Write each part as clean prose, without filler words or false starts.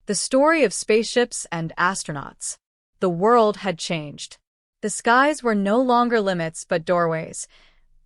The story of spaceships and astronauts. The world had changed. The skies were no longer limits but doorways,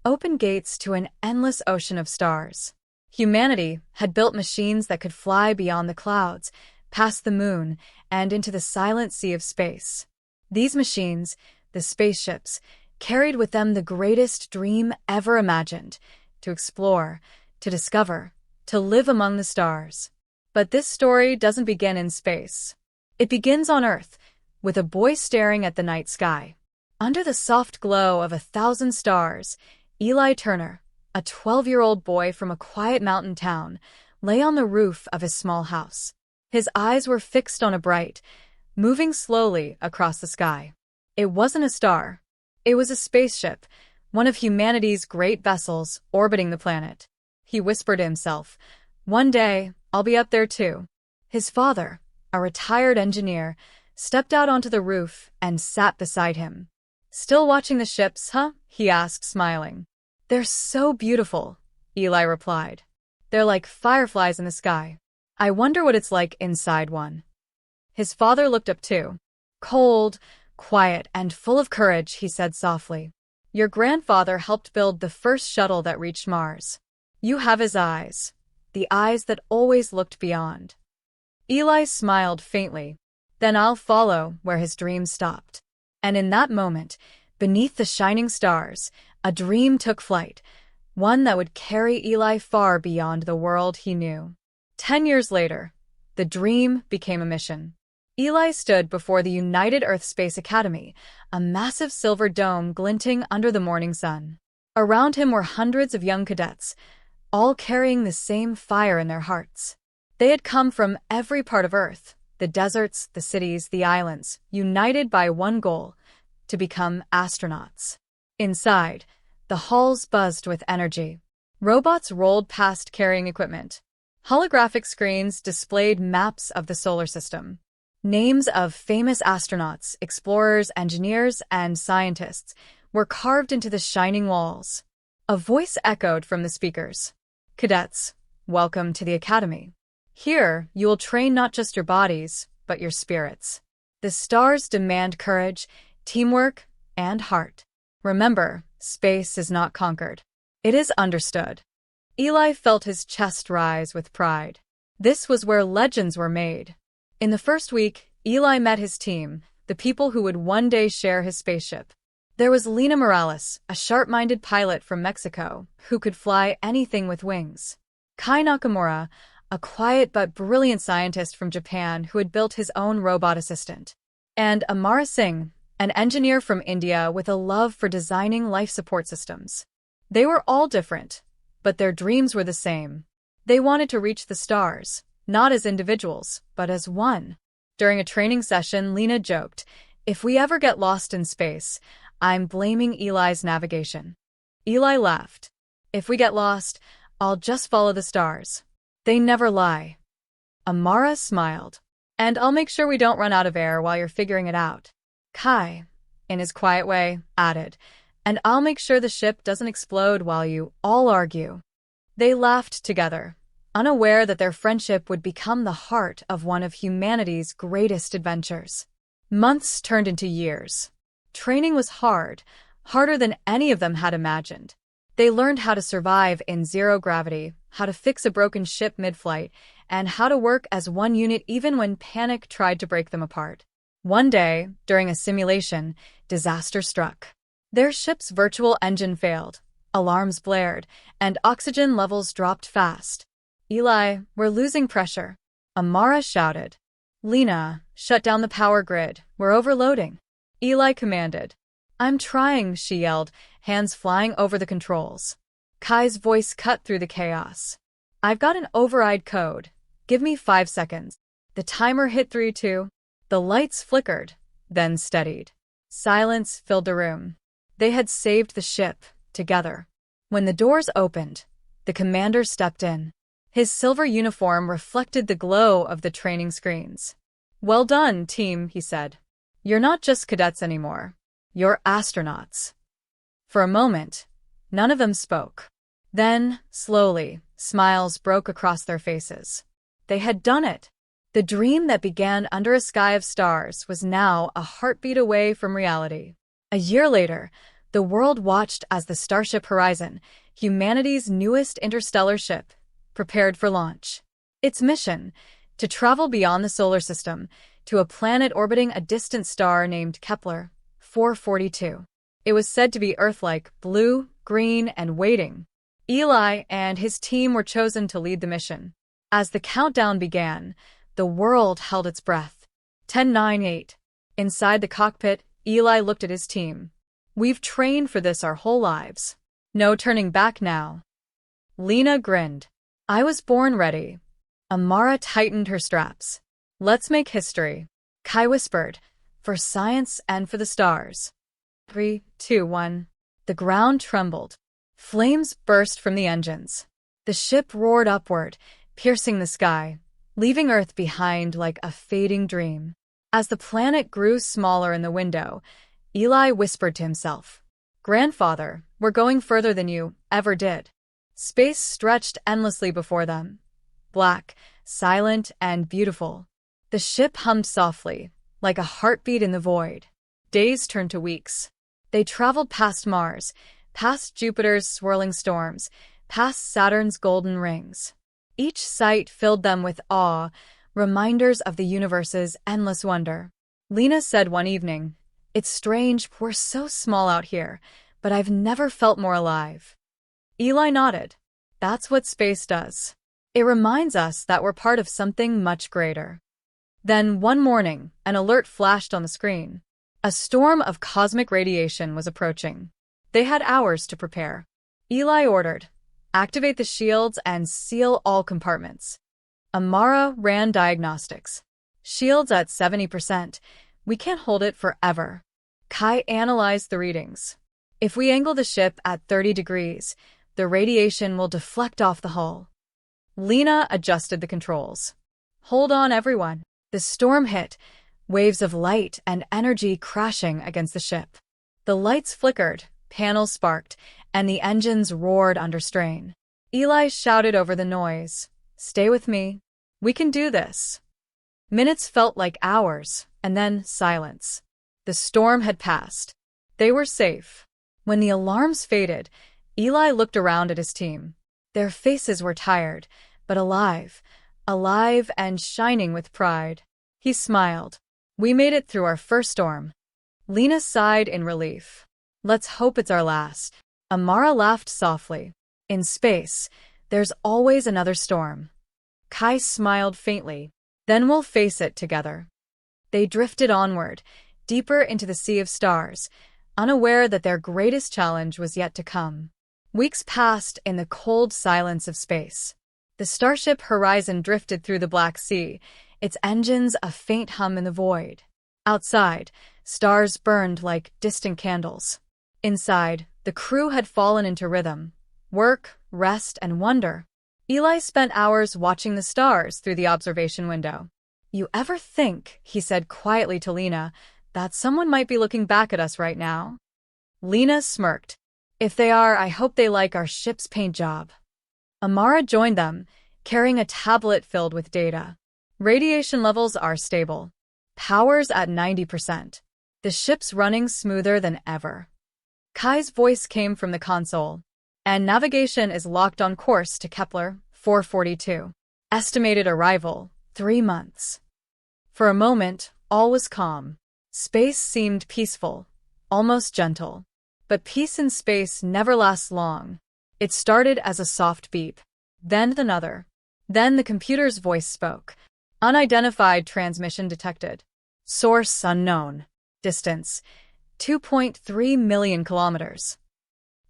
open gates to an endless ocean of stars. Humanity had built machines that could fly beyond the clouds, past the moon, and into the silent sea of space. These machines, the spaceships, carried with them the greatest dream ever imagined: to explore, to discover, to live among the stars. But this story doesn't begin in space. It begins on Earth, with a boy staring at the night sky. Under the soft glow of 1,000 stars, Eli Turner, a 12-year-old boy from a quiet mountain town, lay on the roof of his small house. His eyes were fixed on a bright, moving slowly across the sky. It wasn't a star. It was a spaceship, one of humanity's great vessels orbiting the planet. He whispered to himself, "One day, I'll be up there too." His father, a retired engineer, stepped out onto the roof and sat beside him. "Still watching the ships, huh?" he asked, smiling. "They're so beautiful," Eli replied. "They're like fireflies in the sky. I wonder what it's like inside one." His father looked up too. Cold, quiet, and full of courage, he said softly, "Your grandfather helped build the first shuttle that reached Mars. You have his eyes, the eyes that always looked beyond." Eli smiled faintly. "Then I'll follow where his dreams stopped." And in that moment, beneath the shining stars, a dream took flight, one that would carry Eli far beyond the world he knew. 10 years later, the dream became a mission. Eli stood before the United Earth Space Academy, a massive silver dome glinting under the morning sun. Around him were hundreds of young cadets, all carrying the same fire in their hearts. They had come from every part of Earth, the deserts, the cities, the islands, united by one goal: to become astronauts. Inside, the halls buzzed with energy. Robots rolled past carrying equipment. Holographic screens displayed maps of the solar system. Names of famous astronauts, explorers, engineers, and scientists were carved into the shining walls. A voice echoed from the speakers. "Cadets, welcome to the Academy. Here, you will train not just your bodies, but your spirits. The stars demand courage, teamwork, and heart. Remember, space is not conquered. It is understood." Eli felt his chest rise with pride. This was where legends were made. In the first week, Eli met his team, the people who would one day share his spaceship. There was Lina Morales, a sharp-minded pilot from Mexico, who could fly anything with wings. Kai Nakamura, a quiet but brilliant scientist from Japan who had built his own robot assistant. And Amara Singh, an engineer from India with a love for designing life support systems. They were all different, but their dreams were the same. They wanted to reach the stars, not as individuals, but as one. During a training session, Lina joked, "If we ever get lost in space, I'm blaming Eli's navigation." Eli laughed. "If we get lost, I'll just follow the stars. They never lie." Amara smiled. "And I'll make sure we don't run out of air while you're figuring it out." Kai, in his quiet way, added, "And I'll make sure the ship doesn't explode while you all argue." They laughed together, unaware that their friendship would become the heart of one of humanity's greatest adventures. Months turned into years. Training was hard, harder than any of them had imagined. They learned how to survive in zero gravity, how to fix a broken ship mid-flight, and how to work as one unit even when panic tried to break them apart. One day, during a simulation, disaster struck. Their ship's virtual engine failed, alarms blared, and oxygen levels dropped fast. "Eli, we're losing pressure," Amara shouted. "Lina, shut down the power grid. We're overloading," Eli commanded. "I'm trying," she yelled, hands flying over the controls. Kai's voice cut through the chaos. "I've got an override code. Give me 5 seconds." The timer hit 3, 2. The lights flickered, then steadied. Silence filled the room. They had saved the ship, together. When the doors opened, the commander stepped in. His silver uniform reflected the glow of the training screens. "Well done, team," he said. "You're not just cadets anymore. You're astronauts." For a moment, none of them spoke. Then, slowly, smiles broke across their faces. They had done it. The dream that began under a sky of stars was now a heartbeat away from reality. A year later, the world watched as the Starship Horizon, humanity's newest interstellar ship, prepared for launch. Its mission, to travel beyond the solar system to a planet orbiting a distant star named Kepler 442. It was said to be Earth-like, blue, green, and waiting. Eli and his team were chosen to lead the mission. As the countdown began, the world held its breath. 10, 9, 8. Inside the cockpit, Eli looked at his team. "We've trained for this our whole lives. No turning back now." Lena grinned. "I was born ready." Amara tightened her straps. "Let's make history." Kai whispered, "For science and for the stars." 3, 2, 1. The ground trembled. Flames burst from the engines. The ship roared upward, piercing the sky, leaving Earth behind like a fading dream. As the planet grew smaller in the window, Eli whispered to himself, "Grandfather, we're going further than you ever did." Space stretched endlessly before them, black, silent, and beautiful. The ship hummed softly, like a heartbeat in the void. Days turned to weeks. They traveled past Mars, past Jupiter's swirling storms, past Saturn's golden rings. Each sight filled them with awe, reminders of the universe's endless wonder. Lena said one evening, "It's strange, we're so small out here, but I've never felt more alive." Eli nodded. "That's what space does. It reminds us that we're part of something much greater." Then, one morning, an alert flashed on the screen. A storm of cosmic radiation was approaching. They had hours to prepare. Eli ordered, "Activate the shields and seal all compartments." Amara ran diagnostics. "Shields at 70%. We can't hold it forever." Kai analyzed the readings. "If we angle the ship at 30 degrees, the radiation will deflect off the hull." Lena adjusted the controls. "Hold on, everyone." The storm hit, waves of light and energy crashing against the ship. The lights flickered, panels sparked, and the engines roared under strain. Eli shouted over the noise, "Stay with me. We can do this." Minutes felt like hours, and then silence. The storm had passed. They were safe. When the alarms faded, Eli looked around at his team. Their faces were tired, but alive and shining with pride. He smiled. "We made it through our first storm." Lena sighed in relief. "Let's hope it's our last." Amara laughed softly. "In space, there's always another storm." Kai smiled faintly. "Then we'll face it together." They drifted onward, deeper into the sea of stars, unaware that their greatest challenge was yet to come. Weeks passed in the cold silence of space. The Starship Horizon drifted through the Black Sea, its engines a faint hum in the void. Outside, stars burned like distant candles. Inside, the crew had fallen into rhythm. Work, rest, and wonder. Eli spent hours watching the stars through the observation window. "You ever think," he said quietly to Lena, "that someone might be looking back at us right now?" Lena smirked. "If they are, I hope they like our ship's paint job." Amara joined them, carrying a tablet filled with data. "Radiation levels are stable. Power's at 90%. The ship's running smoother than ever." Kai's voice came from the console. "And navigation is locked on course to Kepler 442. Estimated arrival, 3 months." For a moment, all was calm. Space seemed peaceful, almost gentle. But peace in space never lasts long. It started as a soft beep, then another. Then the computer's voice spoke. "Unidentified transmission detected. Source unknown. Distance 2.3 million kilometers."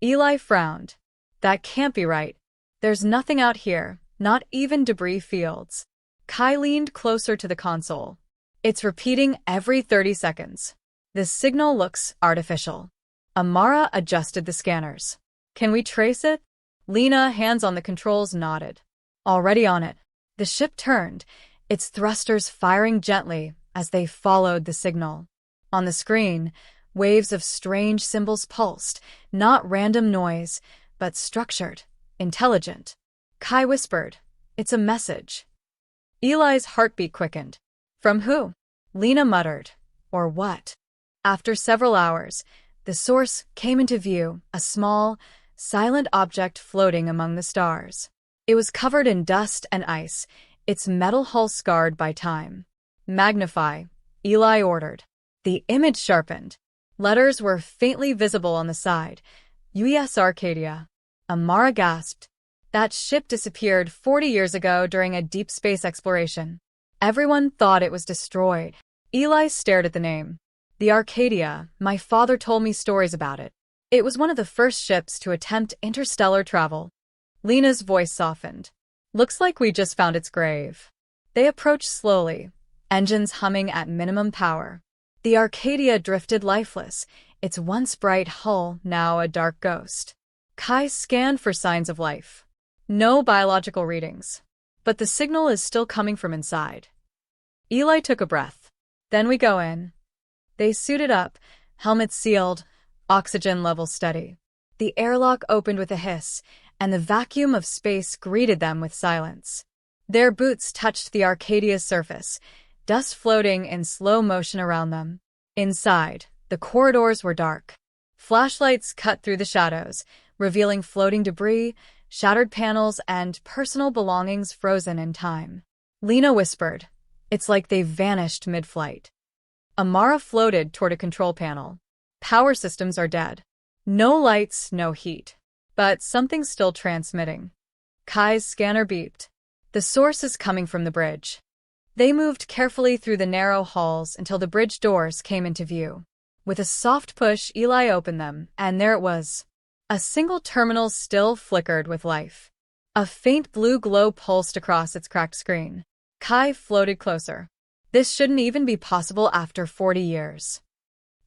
Eli frowned. "That can't be right. There's nothing out here, not even debris fields." Kai leaned closer to the console. "It's repeating every 30 seconds. The signal looks artificial." Amara adjusted the scanners. "Can we trace it?" Lena, hands on the controls, nodded. "Already on it." The ship turned, its thrusters firing gently as they followed the signal. On the screen, waves of strange symbols pulsed, not random noise, but structured, intelligent. Kai whispered, "It's a message." Eli's heartbeat quickened. From who? Lena muttered. Or what? After several hours, the source came into view, a small, silent object floating among the stars. It was covered in dust and ice, its metal hull scarred by time. Magnify, Eli ordered. The image sharpened. Letters were faintly visible on the side. UES Arcadia. Amara gasped. That ship disappeared 40 years ago during a deep space exploration. Everyone thought it was destroyed. Eli stared at the name. The Arcadia, my father told me stories about it. It was one of the first ships to attempt interstellar travel. Lena's voice softened. Looks like we just found its grave. They approached slowly, engines humming at minimum power. The Arcadia drifted lifeless, its once bright hull now a dark ghost. Kai scanned for signs of life. No biological readings. But the signal is still coming from inside. Eli took a breath. Then we go in. They suited up, helmets sealed, oxygen levels steady. The airlock opened with a hiss, and the vacuum of space greeted them with silence. Their boots touched the Arcadia's surface, dust floating in slow motion around them. Inside, the corridors were dark. Flashlights cut through the shadows, revealing floating debris, shattered panels, and personal belongings frozen in time. Lena whispered, "It's like they've vanished mid-flight." Amara floated toward a control panel. Power systems are dead. No lights, no heat. But something's still transmitting. Kai's scanner beeped. The source is coming from the bridge. They moved carefully through the narrow halls until the bridge doors came into view. With a soft push, Eli opened them, and there it was. A single terminal still flickered with life. A faint blue glow pulsed across its cracked screen. Kai floated closer. This shouldn't even be possible after 40 years.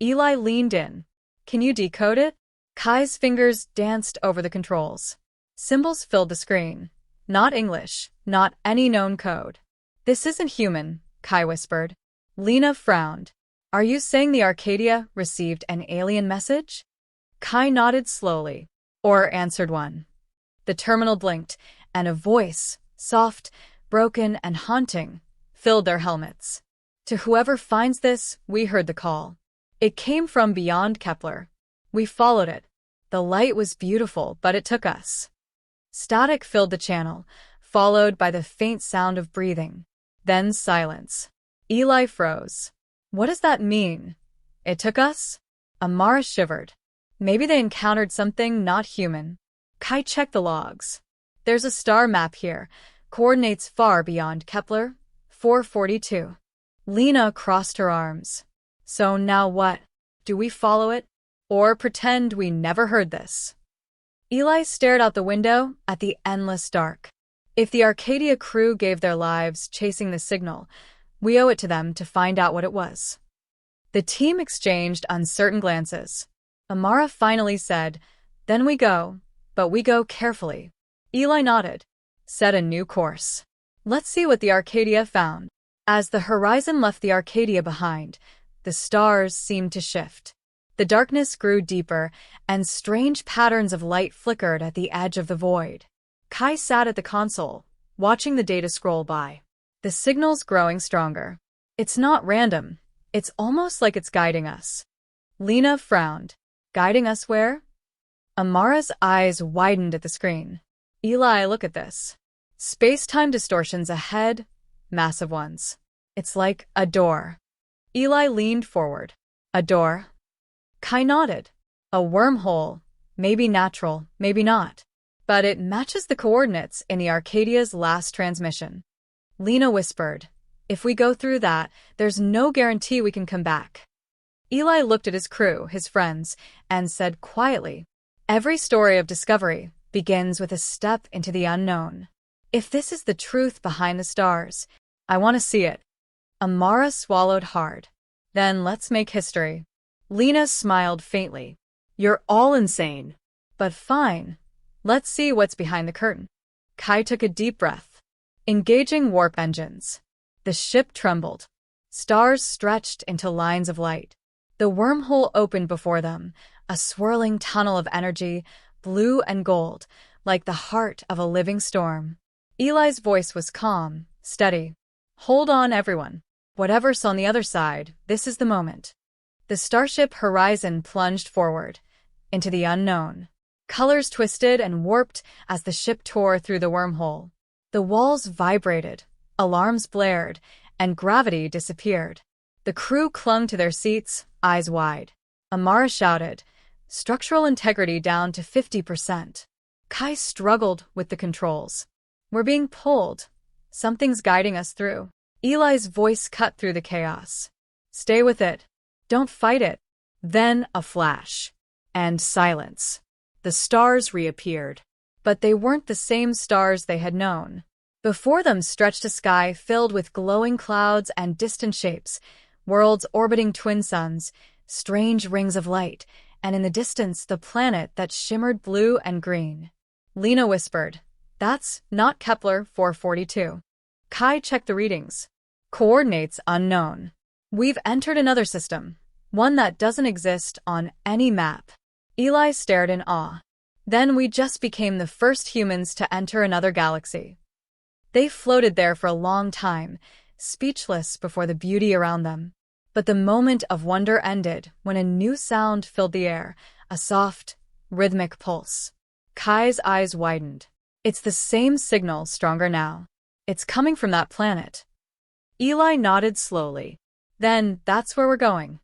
Eli leaned in. Can you decode it? Kai's fingers danced over the controls. Symbols filled the screen. Not English, not any known code. This isn't human, Kai whispered. Lena frowned. Are you saying the Arcadia received an alien message? Kai nodded slowly. Or answered one. The terminal blinked, and a voice, soft, broken, and haunting, filled their helmets. To whoever finds this, we heard the call. It came from beyond Kepler. We followed it. The light was beautiful, but it took us. Static filled the channel, followed by the faint sound of breathing. Then silence. Eli froze. What does that mean? It took us? Amara shivered. Maybe they encountered something not human. Kai checked the logs. There's a star map here. Coordinates far beyond Kepler. 442. Lena crossed her arms. So now what? Do we follow it? Or pretend we never heard this? Eli stared out the window at the endless dark. If the Arcadia crew gave their lives chasing the signal, we owe it to them to find out what it was. The team exchanged uncertain glances. Amara finally said, Then we go, but we go carefully. Eli nodded. Set a new course. Let's see what the Arcadia found. As the horizon left the Arcadia behind, the stars seemed to shift. The darkness grew deeper, and strange patterns of light flickered at the edge of the void. Kai sat at the console, watching the data scroll by. The signal's growing stronger. It's not random. It's almost like it's guiding us. Lena frowned. Guiding us where? Amara's eyes widened at the screen. Eli, look at this. Space-time distortions ahead, massive ones. It's like a door. Eli leaned forward. A door? Kai nodded. A wormhole. Maybe natural, maybe not. But it matches the coordinates in the Arcadia's last transmission. Lena whispered, If we go through that, there's no guarantee we can come back. Eli looked at his crew, his friends, and said quietly, Every story of discovery begins with a step into the unknown. If this is the truth behind the stars, I want to see it. Amara swallowed hard. Then let's make history. Lena smiled faintly. You're all insane. But fine. Let's see what's behind the curtain. Kai took a deep breath. Engaging warp engines. The ship trembled. Stars stretched into lines of light. The wormhole opened before them, a swirling tunnel of energy, blue and gold, like the heart of a living storm. Eli's voice was calm, steady. Hold on, everyone. Whatever's on the other side, this is the moment. The starship Horizon plunged forward, into the unknown. Colors twisted and warped as the ship tore through the wormhole. The walls vibrated, alarms blared, and gravity disappeared. The crew clung to their seats, eyes wide. Amara shouted, "Structural integrity down to 50%. Kai struggled with the controls. "We're being pulled. Something's guiding us through." Eli's voice cut through the chaos. "Stay with it. Don't fight it." Then a flash. And silence. The stars reappeared. But they weren't the same stars they had known. Before them stretched a sky filled with glowing clouds and distant shapes, worlds orbiting twin suns, strange rings of light, and in the distance the planet that shimmered blue and green. Lena whispered, "That's not Kepler 442. Kai checked the readings. Coordinates unknown. We've entered another system, one that doesn't exist on any map." Eli stared in awe. Then we just became the first humans to enter another galaxy. They floated there for a long time, speechless before the beauty around them. But the moment of wonder ended when a new sound filled the air, a soft, rhythmic pulse. Kai's eyes widened. "It's the same signal, stronger now. It's coming from that planet." Eli nodded slowly. "Then that's where we're going."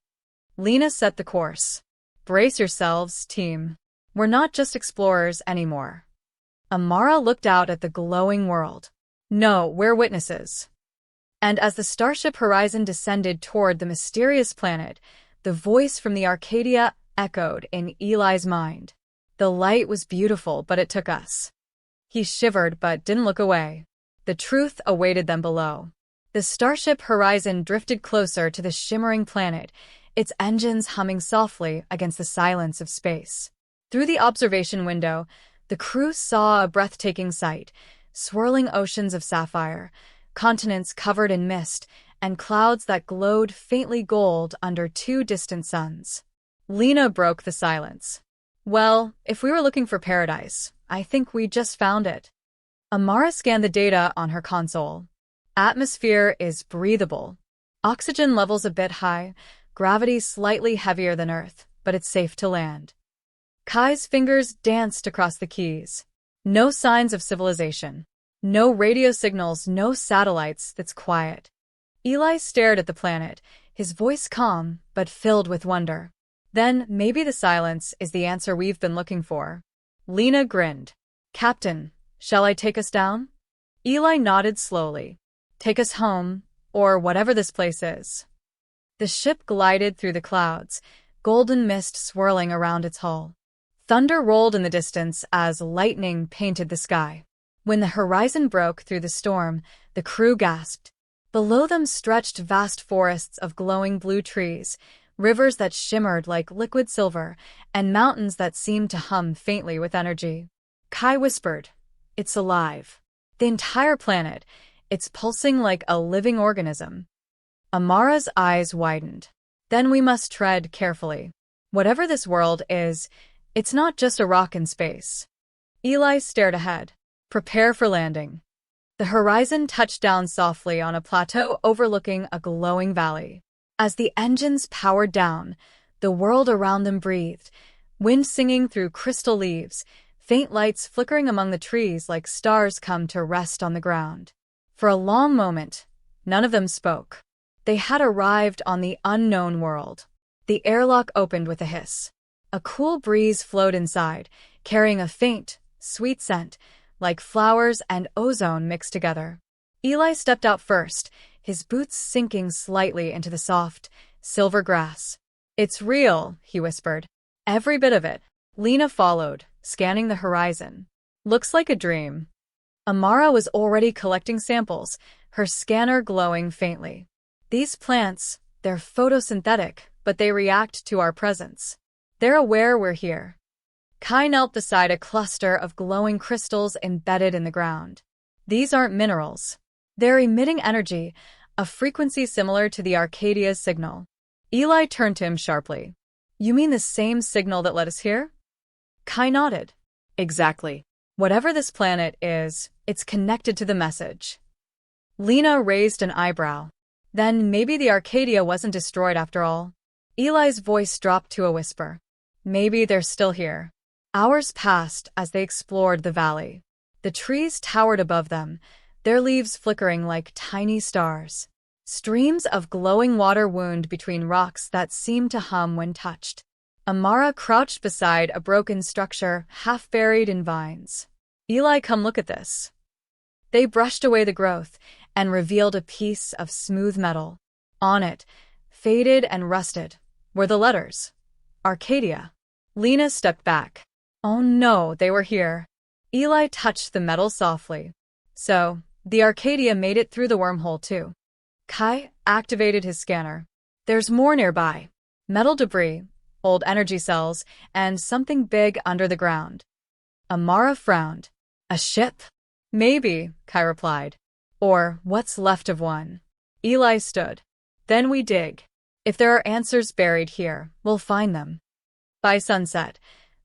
Lena set the course. "Brace yourselves, team. We're not just explorers anymore." Amara looked out at the glowing world. "No, we're witnesses." And as the Starship Horizon descended toward the mysterious planet, the voice from the Arcadia echoed in Eli's mind. "The light was beautiful, but it took us." He shivered but didn't look away. The truth awaited them below. The Starship Horizon drifted closer to the shimmering planet, its engines humming softly against the silence of space. Through the observation window, the crew saw a breathtaking sight: swirling oceans of sapphire, continents covered in mist, and clouds that glowed faintly gold under two distant suns. Lena broke the silence. "Well, if we were looking for paradise, I think we just found it." Amara scanned the data on her console. Atmosphere is breathable. Oxygen levels a bit high, gravity slightly heavier than Earth, but it's safe to land. Kai's fingers danced across the keys. No signs of civilization. No radio signals, no satellites. That's quiet. Eli stared at the planet, his voice calm but filled with wonder. "Then maybe the silence is the answer we've been looking for." Lena grinned. "Captain, shall I take us down?" Eli nodded slowly. "Take us home, or whatever this place is." The ship glided through the clouds, golden mist swirling around its hull. Thunder rolled in the distance as lightning painted the sky. When the horizon broke through the storm, the crew gasped. Below them stretched vast forests of glowing blue trees, rivers that shimmered like liquid silver, and mountains that seemed to hum faintly with energy. Kai whispered, "It's alive. The entire planet. It's pulsing like a living organism." Amara's eyes widened. "Then we must tread carefully. Whatever this world is, it's not just a rock in space." Eli stared ahead. "Prepare for landing." The horizon touched down softly on a plateau overlooking a glowing valley. As the engines powered down, the world around them breathed, wind singing through crystal leaves, faint lights flickering among the trees like stars come to rest on the ground. For a long moment, none of them spoke. They had arrived on the unknown world. The airlock opened with a hiss. A cool breeze flowed inside, carrying a faint, sweet scent, like flowers and ozone mixed together. Eli stepped out first, his boots sinking slightly into the soft, silver grass. "It's real," he whispered. "Every bit of it." Lena followed, scanning the horizon. "Looks like a dream." Amara was already collecting samples, her scanner glowing faintly. "These plants, they're photosynthetic, but they react to our presence. They're aware we're here." Kai knelt beside a cluster of glowing crystals embedded in the ground. "These aren't minerals. They're emitting energy, a frequency similar to the Arcadia's signal." Eli turned to him sharply. "You mean the same signal that led us here?" Kai nodded. "Exactly. Whatever this planet is, it's connected to the message." Lena raised an eyebrow. Then maybe the Arcadia wasn't destroyed after all. Eli's voice dropped to a whisper. Maybe they're still here. Hours passed as they explored the valley. The trees towered above them, their leaves flickering like tiny stars. Streams of glowing water wound between rocks that seemed to hum when touched. Amara crouched beside a broken structure, half buried in vines. Eli, come look at this. They brushed away the growth and revealed a piece of smooth metal. On it, faded and rusted, were the letters. Arcadia. Lena stepped back. Oh no, they were here. Eli touched the metal softly. So, the Arcadia made it through the wormhole too. Kai activated his scanner. There's more nearby. Metal debris, old energy cells, and something big under the ground. Amara frowned. A ship? Maybe, Kai replied. Or what's left of one. Eli stood. Then we dig. If there are answers buried here, we'll find them. By sunset,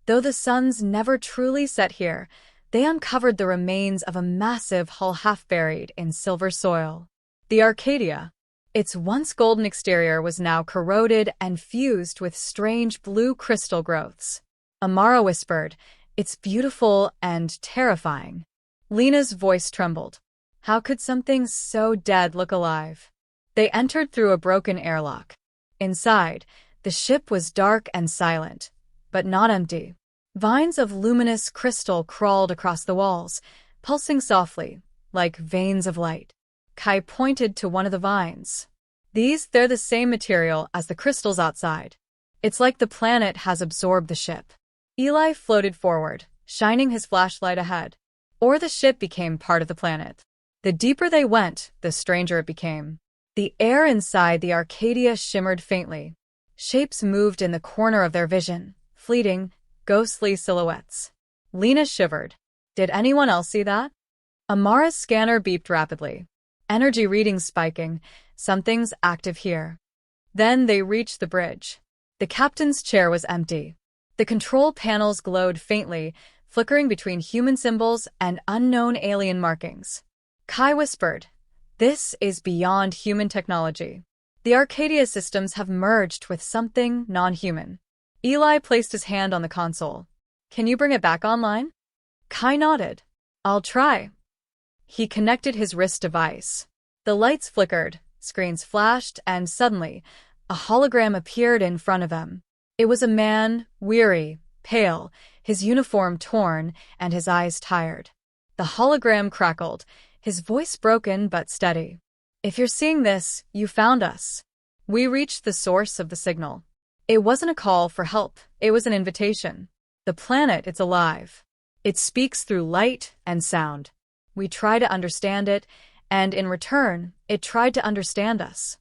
though the suns never truly set here, they uncovered the remains of a massive hull half buried in silver soil. The Arcadia. Its once golden exterior was now corroded and fused with strange blue crystal growths. Amara whispered, "It's beautiful and terrifying." Lena's voice trembled. How could something so dead look alive? They entered through a broken airlock. Inside, the ship was dark and silent, but not empty. Vines of luminous crystal crawled across the walls, pulsing softly, like veins of light. Kai pointed to one of the vines. They're the same material as the crystals outside. It's like the planet has absorbed the ship. Eli floated forward, shining his flashlight ahead. Or the ship became part of the planet. The deeper they went, the stranger it became. The air inside the Arcadia shimmered faintly. Shapes moved in the corner of their vision, fleeting, ghostly silhouettes. Lena shivered. Did anyone else see that? Amara's scanner beeped rapidly. Energy readings spiking. Something's active here. Then they reached the bridge. The captain's chair was empty. The control panels glowed faintly, flickering between human symbols and unknown alien markings. Kai whispered, "This is beyond human technology. The Arcadia systems have merged with something non-human." Eli placed his hand on the console. "Can you bring it back online?" Kai nodded. "I'll try." He connected his wrist device. The lights flickered, screens flashed, and suddenly, a hologram appeared in front of him. It was a man, weary, pale, his uniform torn, and his eyes tired. The hologram crackled, his voice broken but steady. "If you're seeing this, you found us. We reached the source of the signal." It wasn't a call for help, it was an invitation. The planet, it's alive. It speaks through light and sound. We try to understand it, and in return, it tried to understand us.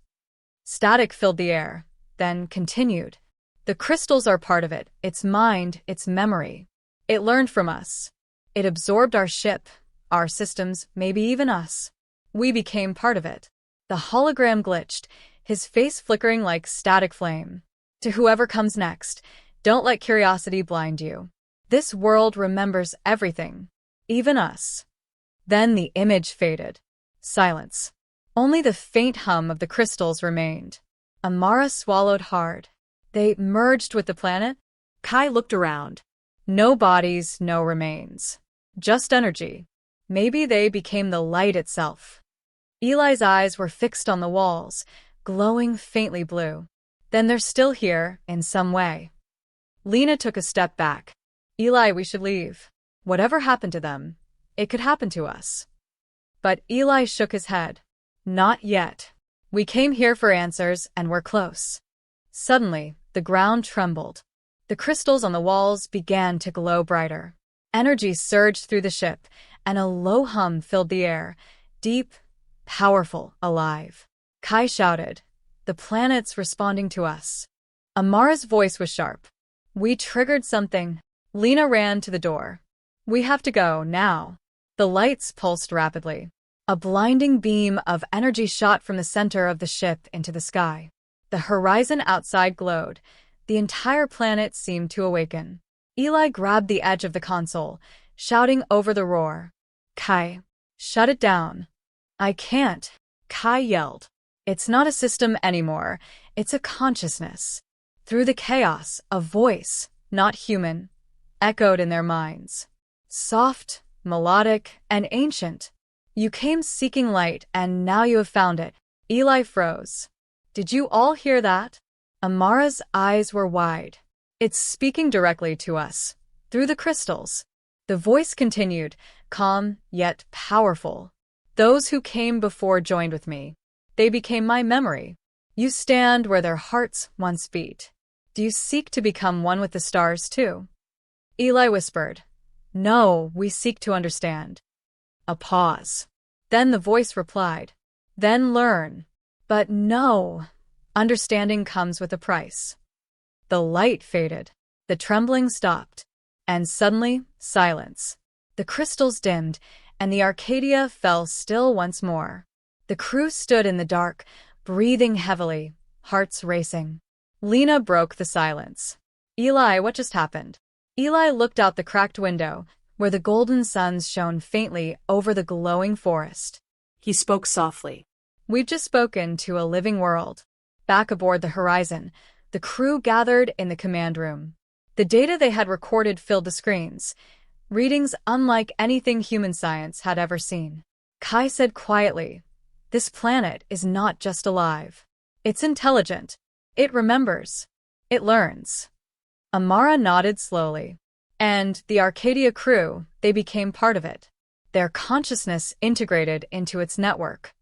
Static filled the air, then continued. The crystals are part of it, its mind, its memory. It learned from us. It absorbed our ship, our systems, maybe even us. We became part of it. The hologram glitched, his face flickering like static flame. To whoever comes next, don't let curiosity blind you. This world remembers everything, even us. Then the image faded. Silence. Only the faint hum of the crystals remained. Amara swallowed hard. They merged with the planet? Kai looked around. No bodies, no remains. Just energy. Maybe they became the light itself. Eli's eyes were fixed on the walls, glowing faintly blue. Then they're still here, in some way. Lena took a step back. "Eli, we should leave. Whatever happened to them, it could happen to us." But Eli shook his head. "Not yet. We came here for answers, and we're close." Suddenly, the ground trembled. The crystals on the walls began to glow brighter. Energy surged through the ship, and a low hum filled the air, deep, powerful, alive. Kai shouted, "The planet's responding to us." Amara's voice was sharp. "We triggered something." Lena ran to the door. "We have to go, now." The lights pulsed rapidly. A blinding beam of energy shot from the center of the ship into the sky. The horizon outside glowed. The entire planet seemed to awaken. Eli grabbed the edge of the console, shouting over the roar, "Kai, shut it down." I can't, Kai yelled. It's not a system anymore, it's a consciousness. Through the chaos, a voice, not human, echoed in their minds. Soft, melodic, and ancient. You came seeking light, and now you have found it. Eli froze. Did you all hear that? Amara's eyes were wide. It's speaking directly to us, through the crystals. The voice continued, calm yet powerful. Those who came before joined with me. They became my memory. You stand where their hearts once beat. Do you seek to become one with the stars too? Eli whispered. No, we seek to understand. A pause. Then the voice replied. Then learn. But no, understanding comes with a price. The light faded. The trembling stopped. And suddenly, silence. The crystals dimmed, and the Arcadia fell still once more. The crew stood in the dark, breathing heavily, hearts racing. Lena broke the silence. Eli, what just happened? Eli looked out the cracked window, where the golden suns shone faintly over the glowing forest. He spoke softly. We've just spoken to a living world. Back aboard the Horizon, the crew gathered in the command room. The data they had recorded filled the screens, readings unlike anything human science had ever seen. Kai said quietly, this planet is not just alive. It's intelligent. It remembers. It learns. Amara nodded slowly. And the Arcadia crew, they became part of it. Their consciousness integrated into its network.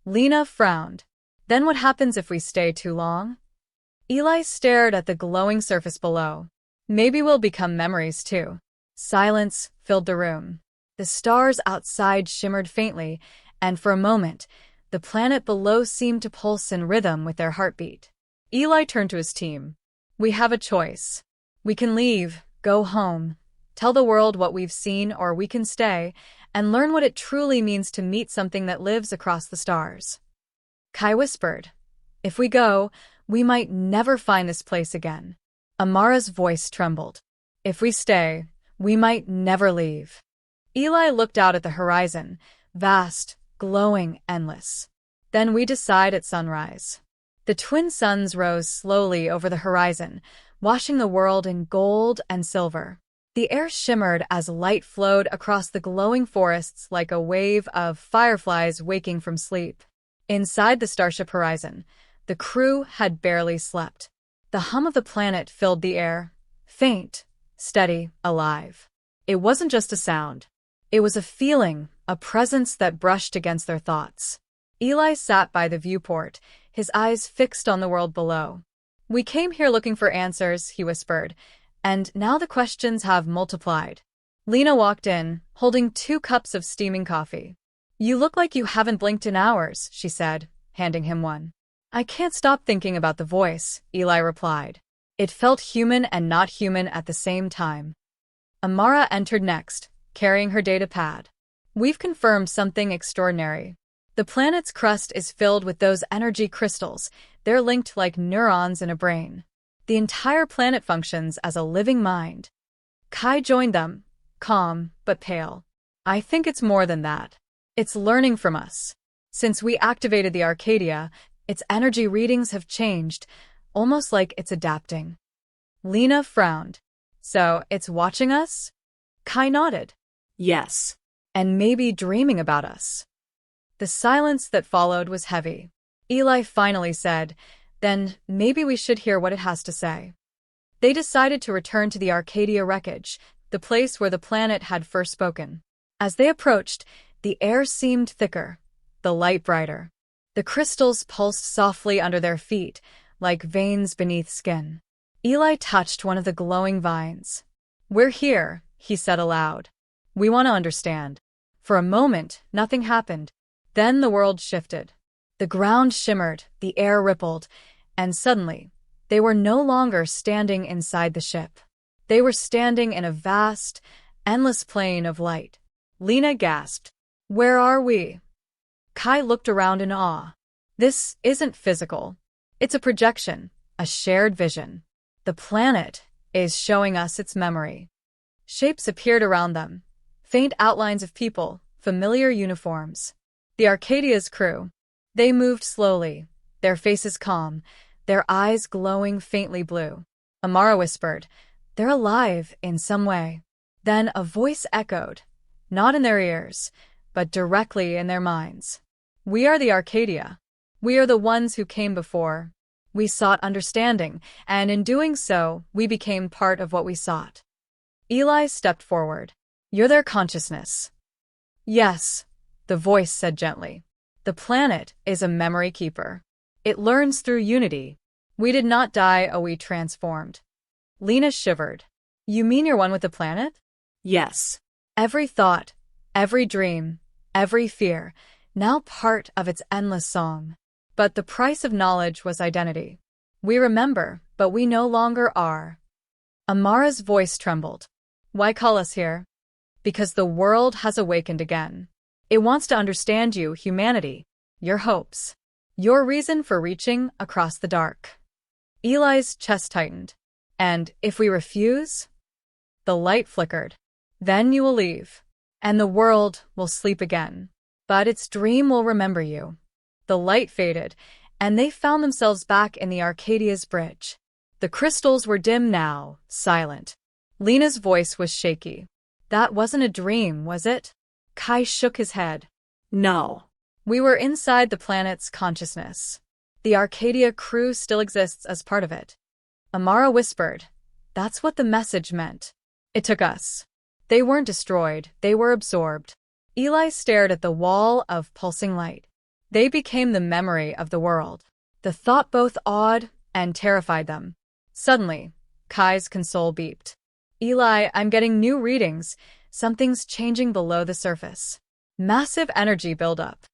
Lena frowned. Then what happens if we stay too long? Eli stared at the glowing surface below. Maybe we'll become memories too. Silence filled the room. The stars outside shimmered faintly, and for a moment, the planet below seemed to pulse in rhythm with their heartbeat. Eli turned to his team. We have a choice. We can leave, go home, tell the world what we've seen, or we can stay and learn what it truly means to meet something that lives across the stars. Kai whispered, if we go, we might never find this place again. Amara's voice trembled. If we stay, we might never leave. Eli looked out at the horizon, vast, glowing, endless. Then we decide at sunrise. The twin suns rose slowly over the horizon, washing the world in gold and silver. The air shimmered as light flowed across the glowing forests like a wave of fireflies waking from sleep. Inside the Starship Horizon, the crew had barely slept. The hum of the planet filled the air, faint, steady, alive. It wasn't just a sound. It was a feeling, a presence that brushed against their thoughts. Eli sat by the viewport, his eyes fixed on the world below. We came here looking for answers, he whispered, and now the questions have multiplied. Lena walked in, holding 2 cups of steaming coffee. You look like you haven't blinked in hours, she said, handing him one. I can't stop thinking about the voice, Eli replied. It felt human and not human at the same time. Amara entered next, carrying her data pad. We've confirmed something extraordinary. The planet's crust is filled with those energy crystals. They're linked like neurons in a brain. The entire planet functions as a living mind. Kai joined them, calm but pale. I think it's more than that. It's learning from us. Since we activated the Arcadia, its energy readings have changed, almost like it's adapting. Lena frowned. So, it's watching us? Kai nodded. Yes. And maybe dreaming about us. The silence that followed was heavy. Eli finally said, then maybe we should hear what it has to say. They decided to return to the Arcadia wreckage, the place where the planet had first spoken. As they approached, the air seemed thicker, the light brighter. The crystals pulsed softly under their feet, like veins beneath skin. Eli touched one of the glowing vines. We're here, he said aloud. We want to understand. For a moment, nothing happened. Then the world shifted. The ground shimmered, the air rippled, and suddenly, they were no longer standing inside the ship. They were standing in a vast, endless plain of light. Lena gasped. Where are we? Kai looked around in awe. This isn't physical. It's a projection, a shared vision. The planet is showing us its memory. Shapes appeared around them. Faint outlines of people, familiar uniforms. The Arcadia's crew. They moved slowly, their faces calm, their eyes glowing faintly blue. Amara whispered, "They're alive in some way." Then a voice echoed, not in their ears, but directly in their minds. "We are the Arcadia. We are the ones who came before. We sought understanding, and in doing so, we became part of what we sought." Eli stepped forward. "You're their consciousness." "Yes," the voice said gently. "The planet is a memory keeper. It learns through unity. We did not die, we transformed." Lena shivered. "You mean you're one with the planet?" Yes. Every thought, every dream, every fear, now part of its endless song. But the price of knowledge was identity. We remember, but we no longer are. Amara's voice trembled. "Why call us here?" "Because the world has awakened again. It wants to understand you, humanity, your hopes, your reason for reaching across the dark." Eli's chest tightened. "And if we refuse?" The light flickered. "Then you will leave, and the world will sleep again. But its dream will remember you." The light faded, and they found themselves back in the Arcadia's bridge. The crystals were dim now, silent. Lena's voice was shaky. "That wasn't a dream, was it?" Kai shook his head. No. "We were inside the planet's consciousness. The Arcadia crew still exists as part of it." Amara whispered, "That's what the message meant. It took us. They weren't destroyed, they were absorbed." Eli stared at the wall of pulsing light. They became the memory of the world. The thought both awed and terrified them. Suddenly, Kai's console beeped. "Eli, I'm getting new readings. Something's changing below the surface." Massive energy buildup.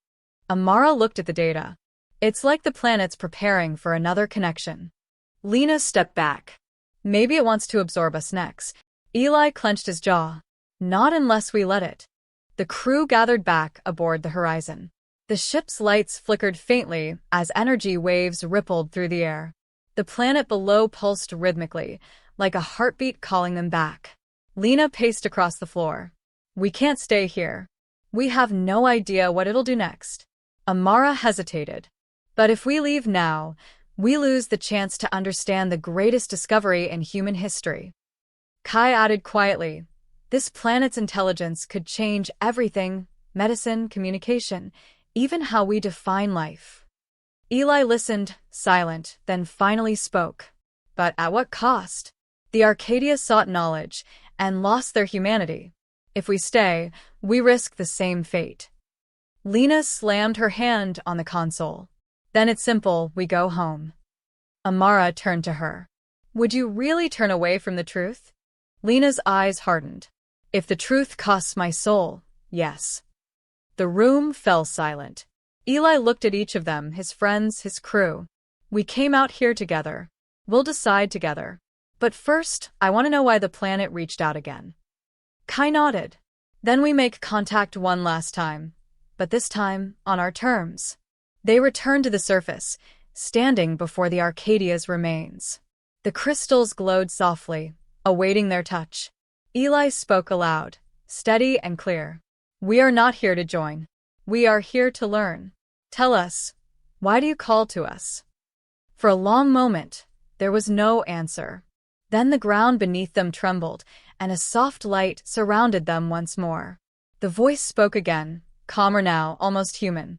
Amara looked at the data. "It's like the planet's preparing for another connection." Lena stepped back. "Maybe it wants to absorb us next." Eli clenched his jaw. "Not unless we let it." The crew gathered back aboard the horizon. The ship's lights flickered faintly as energy waves rippled through the air. The planet below pulsed rhythmically, like a heartbeat calling them back. Lena paced across the floor. "We can't stay here. We have no idea what it'll do next." Amara hesitated. "But if we leave now, we lose the chance to understand the greatest discovery in human history." Kai added quietly, "This planet's intelligence could change everything: medicine, communication, even how we define life." Eli listened, silent, then finally spoke. "But at what cost?" The Arcadia sought knowledge and lost their humanity. If we stay, we risk the same fate. Lena slammed her hand on the console. "Then it's simple, we go home." Amara turned to her. "Would you really turn away from the truth?" Lena's eyes hardened. "If the truth costs my soul, yes." The room fell silent. Eli looked at each of them, his friends, his crew. "We came out here together. We'll decide together. But first, I want to know why the planet reached out again." Kai nodded. "Then we make contact one last time, but this time on our terms." They returned to the surface, standing before the Arcadia's remains. The crystals glowed softly, awaiting their touch. Eli spoke aloud, steady and clear. "We are not here to join. We are here to learn. Tell us, why do you call to us?" For a long moment, there was no answer. Then the ground beneath them trembled, and a soft light surrounded them once more. The voice spoke again, calmer now, almost human.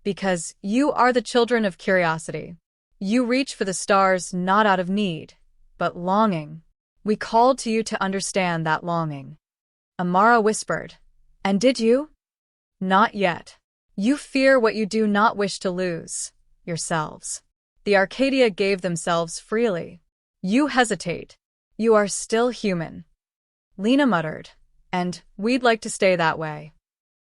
"Because you are the children of curiosity. You reach for the stars not out of need, but longing. We called to you to understand that longing." Amara whispered, "And did you?" "Not yet. You fear what you do not wish to lose, yourselves." The Arcadia gave themselves freely. "You hesitate. You are still human." Lena muttered, "And we'd like to stay that way."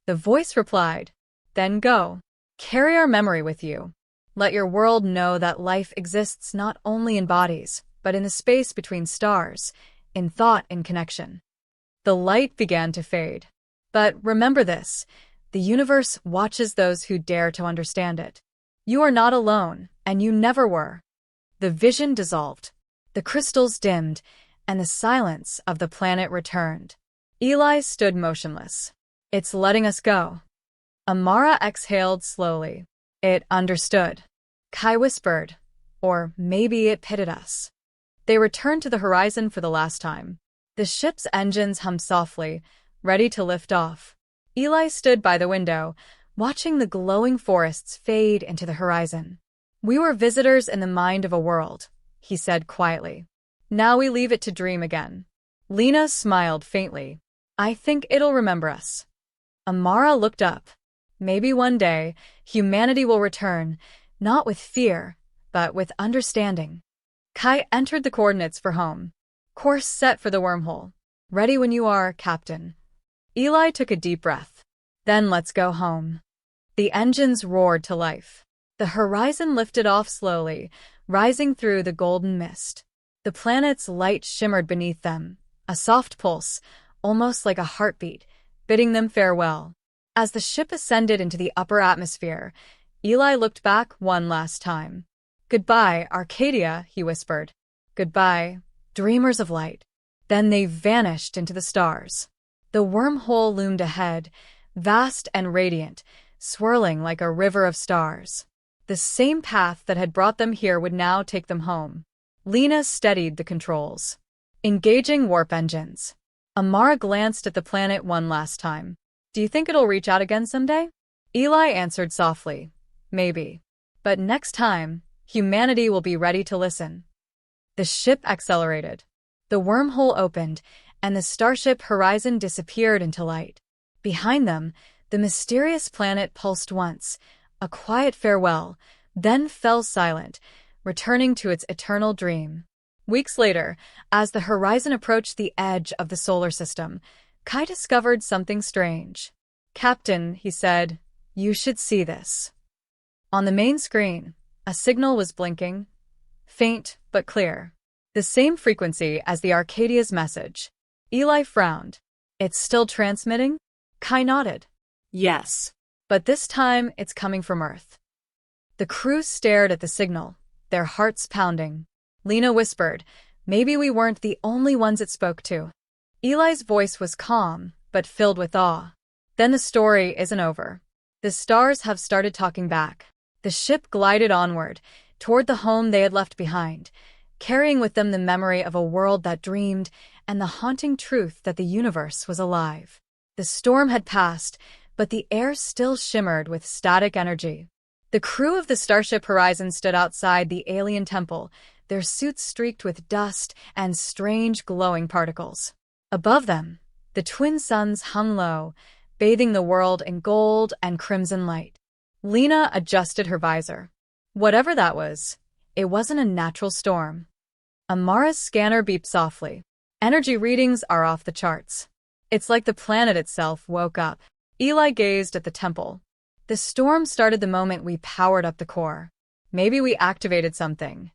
The voice replied, "Then go. Carry our memory with you. Let your world know that life exists not only in bodies, but in the space between stars, in thought and connection." The light began to fade. "But remember this, the universe watches those who dare to understand it. You are not alone, and you never were." The vision dissolved. The crystals dimmed, and the silence of the planet returned. Eli stood motionless. "It's letting us go." Amara exhaled slowly. It understood. Kai whispered, or maybe it pitted us. They returned to the horizon for the last time. The ship's engines hummed softly, ready to lift off. Eli stood by the window, watching the glowing forests fade into the horizon. "We were visitors in the mind of a world," he said quietly. "Now we leave it to dream again." Lena smiled faintly. "I think it'll remember us." Amara looked up. Maybe one day, humanity will return, not with fear, but with understanding. Kai entered the coordinates for home. "Course set for the wormhole. Ready when you are, Captain." Eli took a deep breath. "Then let's go home." The engines roared to life. The horizon lifted off slowly, rising through the golden mist. The planet's light shimmered beneath them, a soft pulse, almost like a heartbeat, bidding them farewell. As the ship ascended into the upper atmosphere, Eli looked back one last time. "Goodbye, Arcadia," he whispered. "Goodbye, dreamers of light." Then they vanished into the stars. The wormhole loomed ahead, vast and radiant, swirling like a river of stars. The same path that had brought them here would now take them home. Lena steadied the controls. "Engaging warp engines." Amara glanced at the planet one last time. "Do you think it'll reach out again someday?" Eli answered softly, "Maybe. But next time, humanity will be ready to listen." The ship accelerated. The wormhole opened, and the starship horizon disappeared into light. Behind them, the mysterious planet pulsed once, a quiet farewell, then fell silent, returning to its eternal dream. Weeks later, as the horizon approached the edge of the solar system, Kai discovered something strange. "Captain," he said, "you should see this." On the main screen, a signal was blinking, faint but clear. The same frequency as the Arcadia's message. Eli frowned. "It's still transmitting?" Kai nodded. Yes. "But this time it's coming from Earth." The crew stared at the signal, their hearts pounding. Lena whispered, "Maybe we weren't the only ones it spoke to." Eli's voice was calm, but filled with awe. "Then the story isn't over. The stars have started talking back." The ship glided onward, toward the home they had left behind, carrying with them the memory of a world that dreamed and the haunting truth that the universe was alive. The storm had passed, but the air still shimmered with static energy. The crew of the Starship Horizon stood outside the alien temple, their suits streaked with dust and strange glowing particles. Above them, the twin suns hung low, bathing the world in gold and crimson light. Lena adjusted her visor. Whatever that was, it wasn't a natural storm. Amara's scanner beeped softly. "Energy readings are off the charts. It's like the planet itself woke up." Eli gazed at the temple. "The storm started the moment we powered up the core. Maybe we activated something."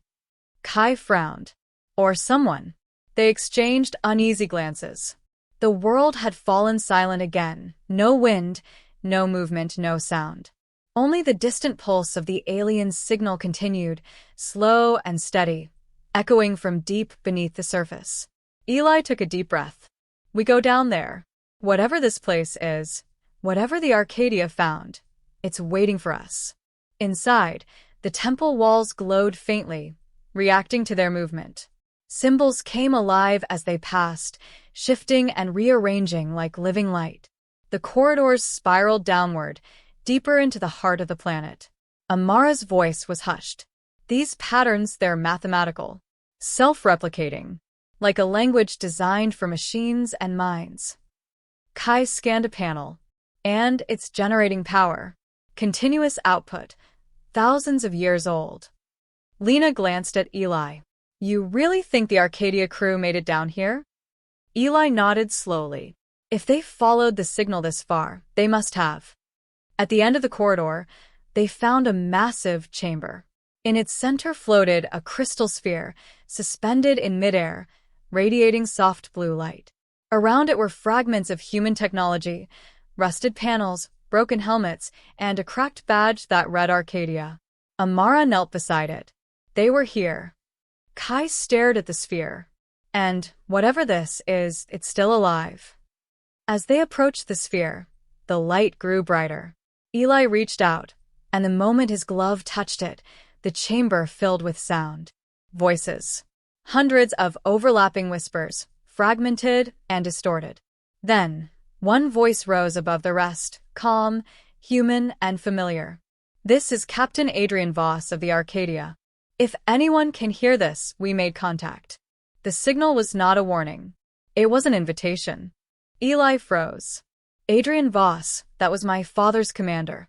Kai frowned. "Or someone." They exchanged uneasy glances. The world had fallen silent again. No wind, no movement, no sound. Only the distant pulse of the alien's signal continued, slow and steady, echoing from deep beneath the surface. Eli took a deep breath. "We go down there. Whatever this place is, whatever the Arcadia found, it's waiting for us." Inside, the temple walls glowed faintly, reacting to their movement. Symbols came alive as they passed, shifting and rearranging like living light. The corridors spiraled downward, deeper into the heart of the planet. Amara's voice was hushed. "These patterns, they're mathematical, self-replicating, like a language designed for machines and minds." Kai scanned a panel, and it's generating power. Continuous output, thousands of years old. Lena glanced at Eli. "You really think the Arcadia crew made it down here?" Eli nodded slowly. "If they followed the signal this far, they must have." At the end of the corridor, they found a massive chamber. In its center floated a crystal sphere, suspended in midair, radiating soft blue light. Around it were fragments of human technology, rusted panels, broken helmets, and a cracked badge that read Arcadia. Amara knelt beside it. They were here. Kai stared at the sphere. "And whatever this is, it's still alive." As they approached the sphere, the light grew brighter. Eli reached out, and the moment his glove touched it, the chamber filled with sound. Voices. Hundreds of overlapping whispers, fragmented and distorted. Then, one voice rose above the rest, calm, human, and familiar. "This is Captain Adrian Voss of the Arcadia. If anyone can hear this, we made contact." The signal was not a warning. It was an invitation. Eli froze. "Adrian Voss, that was my father's commander."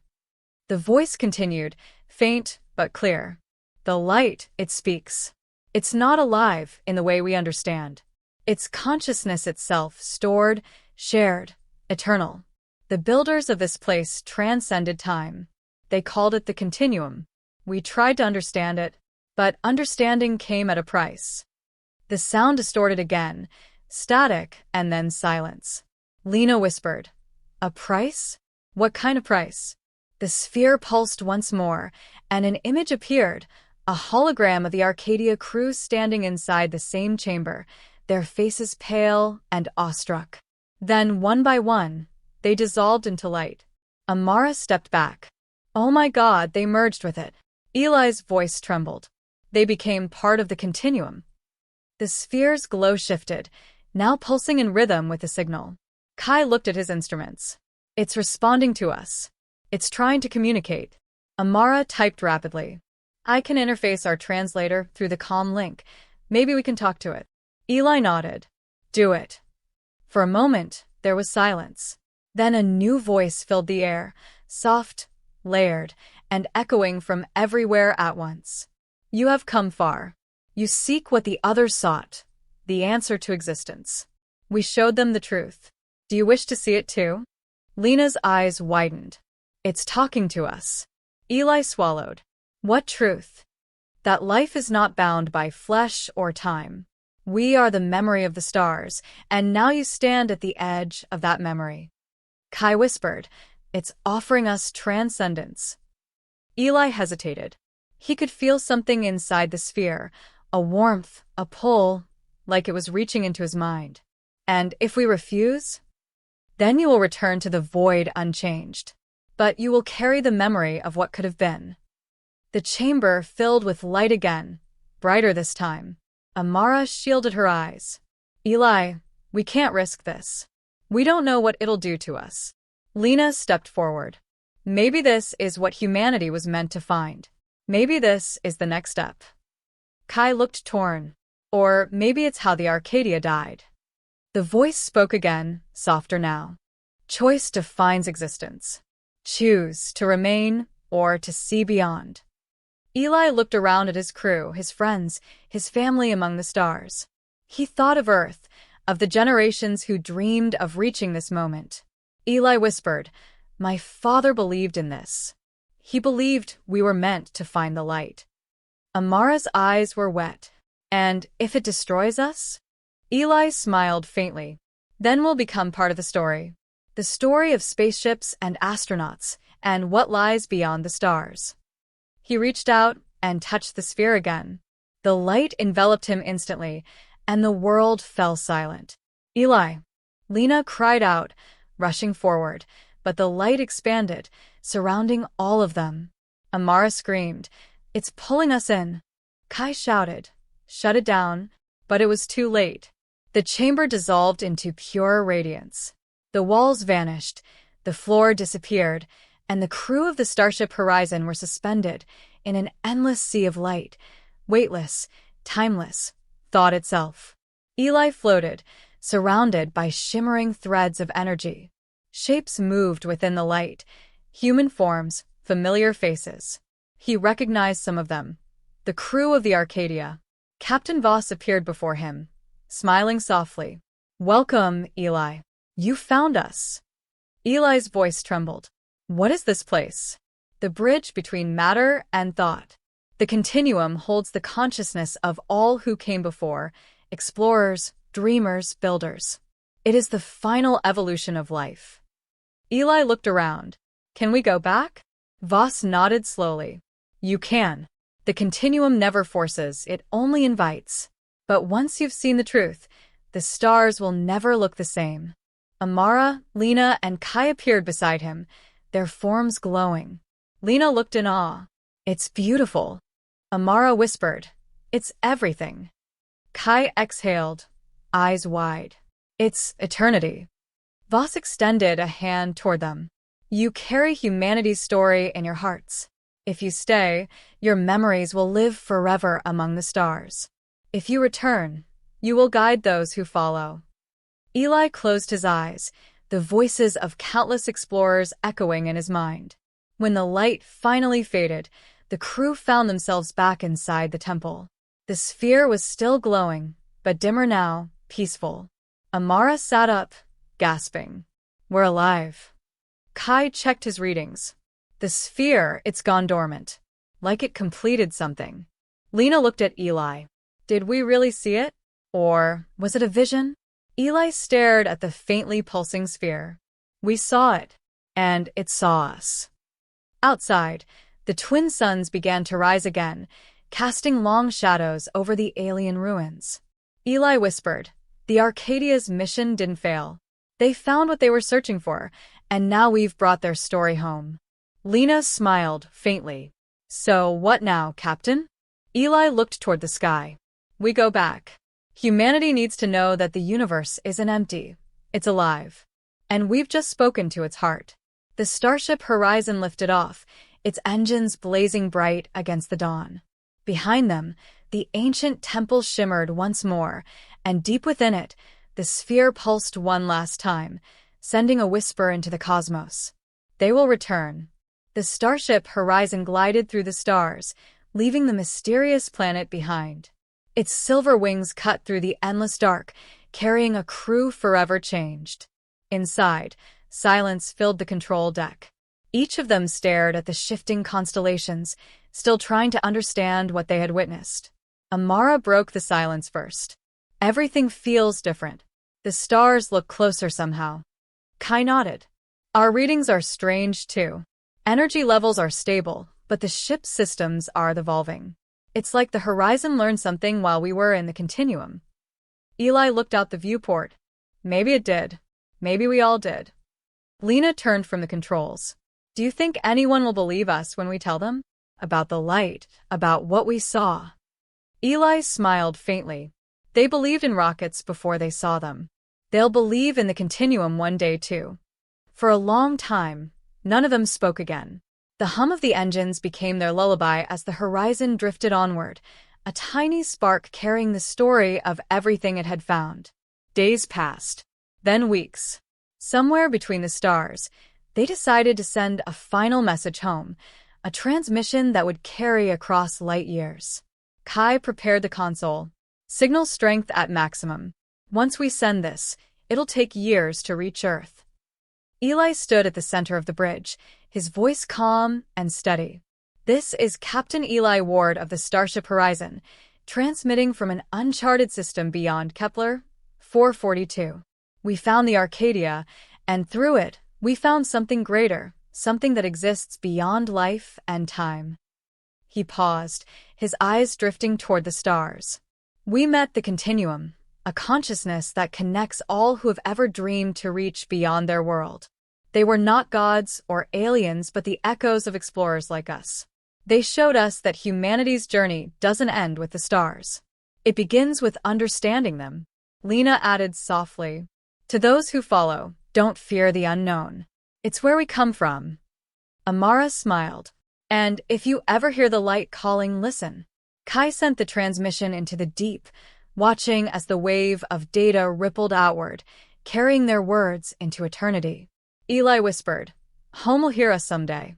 The voice continued, faint but clear. "The light, it speaks. It's not alive in the way we understand. It's consciousness itself, stored, shared, eternal. The builders of this place transcended time. They called it the continuum. We tried to understand it, but understanding came at a price." The sound distorted again, static and then silence. Lena whispered, "A price? What kind of price?" The sphere pulsed once more, and an image appeared, a hologram of the Arcadia crew standing inside the same chamber, their faces pale and awestruck. Then, one by one, they dissolved into light. Amara stepped back. "Oh my God," they merged with it. Eli's voice trembled. They became part of the continuum. The sphere's glow shifted, now pulsing in rhythm with the signal. Kai looked at his instruments. "It's responding to us. It's trying to communicate." Amara typed rapidly. "I can interface our translator through the comm link. Maybe we can talk to it." Eli nodded. "Do it." For a moment, there was silence. Then a new voice filled the air, soft, layered, and echoing from everywhere at once. "You have come far. You seek what the others sought, the answer to existence. We showed them the truth. Do you wish to see it too?" Lena's eyes widened. "It's talking to us." Eli swallowed. "What truth?" "That life is not bound by flesh or time. We are the memory of the stars, and now you stand at the edge of that memory." Kai whispered, "It's offering us transcendence." Eli hesitated. He could feel something inside the sphere, a warmth, a pull, like it was reaching into his mind. "And if we refuse? Then you will return to the void unchanged. But you will carry the memory of what could have been." The chamber filled with light again, brighter this time. Amara shielded her eyes. "Eli, we can't risk this. We don't know what it'll do to us." Lena stepped forward. "Maybe this is what humanity was meant to find. Maybe this is the next step." Kai looked torn. "Or maybe it's how the Arcadia died." The voice spoke again, softer now. "Choice defines existence. Choose to remain or to see beyond." Eli looked around at his crew, his friends, his family among the stars. He thought of Earth, of the generations who dreamed of reaching this moment. Eli whispered, "My father believed in this. He believed we were meant to find the light." Amara's eyes were wet. "And if it destroys us?" Eli smiled faintly. "Then we'll become part of the story. The story of spaceships and astronauts, and what lies beyond the stars." He reached out and touched the sphere again. The light enveloped him instantly, and the world fell silent. "Eli!" Lena cried out, rushing forward, but the light expanded, surrounding all of them. Amara screamed, "It's pulling us in." Kai shouted, "Shut it down," but it was too late. The chamber dissolved into pure radiance. The walls vanished, the floor disappeared, and the crew of the Starship Horizon were suspended in an endless sea of light, weightless, timeless, thought itself. Eli floated, surrounded by shimmering threads of energy. Shapes moved within the light, human forms, familiar faces. He recognized some of them. The crew of the Arcadia. Captain Voss appeared before him, smiling softly. "Welcome, Eli. You found us." Eli's voice trembled. "What is this place?" "The bridge between matter and thought. The continuum holds the consciousness of all who came before, explorers, dreamers, builders. It is the final evolution of life." Eli looked around. "Can we go back?" Voss nodded slowly. "You can. The continuum never forces, it only invites. But once you've seen the truth, the stars will never look the same." Amara, Lena, and Kai appeared beside him, their forms glowing. Lena looked in awe. It's beautiful. Amara whispered, it's everything. Kai exhaled, eyes wide. It's eternity. Voss extended a hand toward them. You carry humanity's story in your hearts. If you stay, your memories will live forever among the stars. If you return, you will guide those who follow. Eli closed his eyes, the voices of countless explorers echoing in his mind. When the light finally faded, the crew found themselves back inside the temple. The sphere was still glowing, but dimmer now, peaceful. Amara sat up, gasping. We're alive. Kai checked his readings. The sphere, it's gone dormant. Like it completed something. Lena looked at Eli. Did we really see it? Or was it a vision? Eli stared at the faintly pulsing sphere. We saw it, and it saw us. Outside, the twin suns began to rise again, casting long shadows over the alien ruins. Eli whispered, the Arcadia's mission didn't fail. They found what they were searching for, and now we've brought their story home. Lena smiled faintly. So what now, Captain? Eli looked toward the sky. We go back. Humanity needs to know that the universe isn't empty. It's alive. And we've just spoken to its heart. The starship Horizon lifted off, its engines blazing bright against the dawn. Behind them, the ancient temple shimmered once more, and deep within it, the sphere pulsed one last time, sending a whisper into the cosmos. They will return. The starship Horizon glided through the stars, leaving the mysterious planet behind. Its silver wings cut through the endless dark, carrying a crew forever changed. Inside, silence filled the control deck. Each of them stared at the shifting constellations, still trying to understand what they had witnessed. Amara broke the silence first. Everything feels different. The stars look closer somehow. Kai nodded. Our readings are strange too. Energy levels are stable, but the ship's systems are evolving. It's like the Horizon learned something while we were in the continuum. Eli looked out the viewport. Maybe it did. Maybe we all did. Lena turned from the controls. Do you think anyone will believe us when we tell them? About the light, about what we saw. Eli smiled faintly. They believed in rockets before they saw them. They'll believe in the continuum one day too. For a long time, none of them spoke again. The hum of the engines became their lullaby as the Horizon drifted onward, a tiny spark carrying the story of everything it had found. Days passed, then weeks. Somewhere between the stars, they decided to send a final message home, a transmission that would carry across light years. Kai prepared the console. Signal strength at maximum. Once we send this, it'll take years to reach Earth. Eli stood at the center of the bridge, his voice calm and steady. This is Captain Eli Ward of the Starship Horizon, transmitting from an uncharted system beyond Kepler 442. We found the Arcadia, and through it, we found something greater, something that exists beyond life and time. He paused, his eyes drifting toward the stars. We met the continuum, a consciousness that connects all who have ever dreamed to reach beyond their world. They were not gods or aliens, but the echoes of explorers like us. They showed us that humanity's journey doesn't end with the stars. It begins with understanding them. Lena added softly, to those who follow, don't fear the unknown. It's where we come from. Amara smiled. And if you ever hear the light calling, listen. Kai sent the transmission into the deep, watching as the wave of data rippled outward, carrying their words into eternity. Eli whispered, home will hear us someday.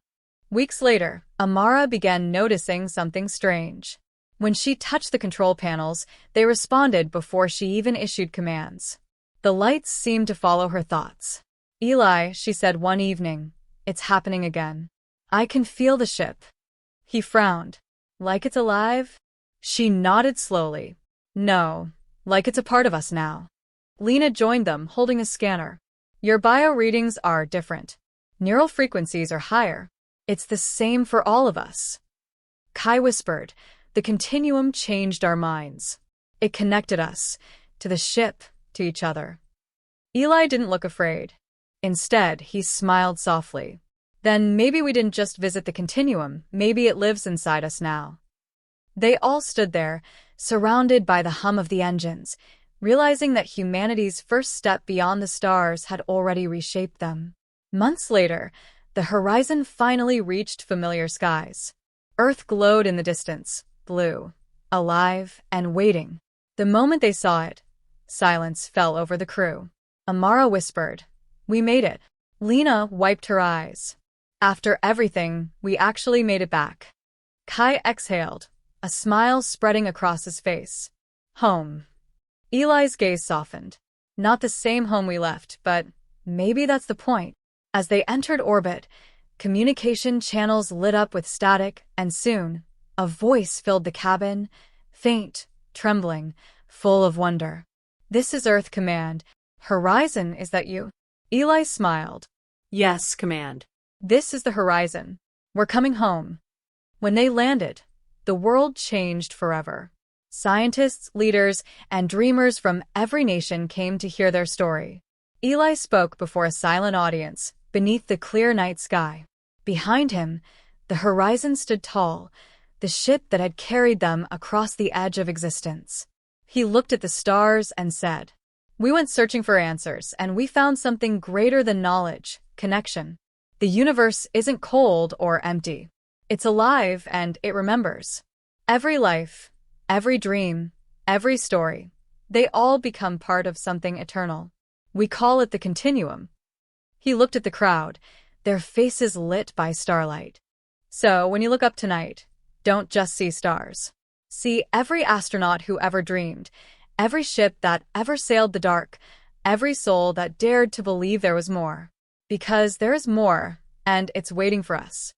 Weeks later, Amara began noticing something strange. When she touched the control panels, they responded before she even issued commands. The lights seemed to follow her thoughts. Eli, she said one evening, it's happening again. I can feel the ship. He frowned. Like it's alive? She nodded slowly. No, like it's a part of us now. Lena joined them, holding a scanner. Your bio readings are different. Neural frequencies are higher. It's the same for all of us. Kai whispered, the continuum changed our minds. It connected us, to the ship, to each other. Eli didn't look afraid. Instead, he smiled softly. Then maybe we didn't just visit the continuum, maybe it lives inside us now. They all stood there, surrounded by the hum of the engines, realizing that humanity's first step beyond the stars had already reshaped them. Months later, the horizon finally reached familiar skies. Earth glowed in the distance, blue, alive, and waiting. The moment they saw it, silence fell over the crew. Amara whispered, "We made it." Lena wiped her eyes. "After everything, we actually made it back." Kai exhaled, a smile spreading across his face. "Home." Eli's gaze softened. "Not the same home we left, but maybe that's the point." As they entered orbit, communication channels lit up with static, and soon, a voice filled the cabin, faint, trembling, full of wonder. "This is Earth Command. Horizon, is that you?" Eli smiled. Yes, Command. "This is the Horizon. We're coming home." When they landed, the world changed forever. Scientists, leaders, and dreamers from every nation came to hear their story. Eli spoke before a silent audience, beneath the clear night sky. Behind him, the horizon stood tall, the ship that had carried them across the edge of existence. He looked at the stars and said, "We went searching for answers, and we found something greater than knowledge, connection. The universe isn't cold or empty. It's alive and it remembers. Every life, every dream, every story, they all become part of something eternal. We call it the continuum." He looked at the crowd, their faces lit by starlight. "So, when you look up tonight, don't just see stars. See every astronaut who ever dreamed, every ship that ever sailed the dark, every soul that dared to believe there was more. Because there is more, and it's waiting for us."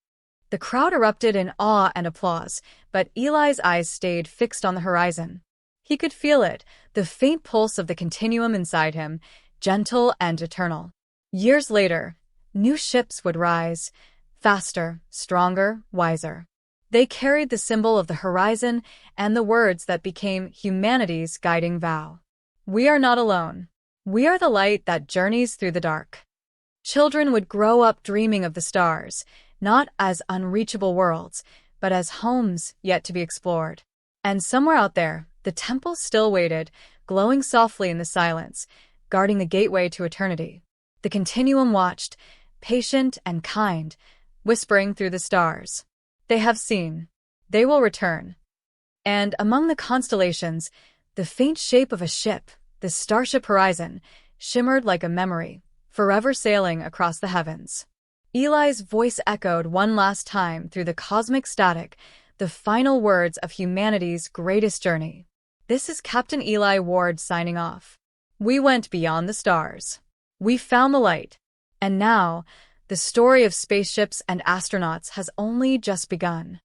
The crowd erupted in awe and applause, but Eli's eyes stayed fixed on the horizon. He could feel it, the faint pulse of the continuum inside him, gentle and eternal. Years later, new ships would rise, faster, stronger, wiser. They carried the symbol of the horizon and the words that became humanity's guiding vow. "We are not alone. We are the light that journeys through the dark." Children would grow up dreaming of the stars, not as unreachable worlds, but as homes yet to be explored. And somewhere out there, the temple still waited, glowing softly in the silence, guarding the gateway to eternity. The continuum watched, patient and kind, whispering through the stars. "They have seen. They will return." And among the constellations, the faint shape of a ship, the starship Horizon, shimmered like a memory, forever sailing across the heavens. Eli's voice echoed one last time through the cosmic static, the final words of humanity's greatest journey. This is Captain Eli Ward signing off. We went beyond the stars. We found the light. And now, the story of spaceships and astronauts has only just begun.